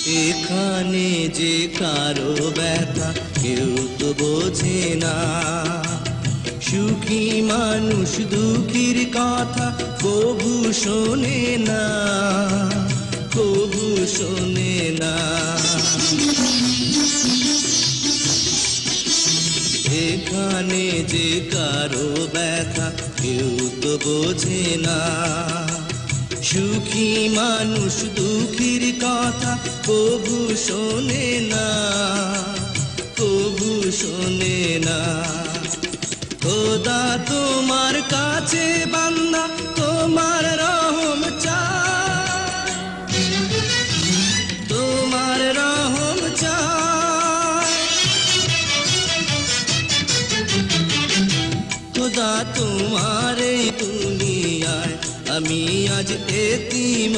এখানে যে কারো ব্যথা কেউ তো বোঝে না, সুখী মানুষ দুঃখীর কথা কবু শোনে না, কবু শোনে না। এখানে যে কারো ব্যথা কেউ তো বোঝে না, সুখী মানুষ দুঃখীর কথা কবু শোনে না, কবু শোনে না। খোদা তোমার কাছে বান্দা তোমার রহম চায়, তোমার রহম চায়। খোদা তোমার এই দুনিয়ায় আমি আজ এতিম।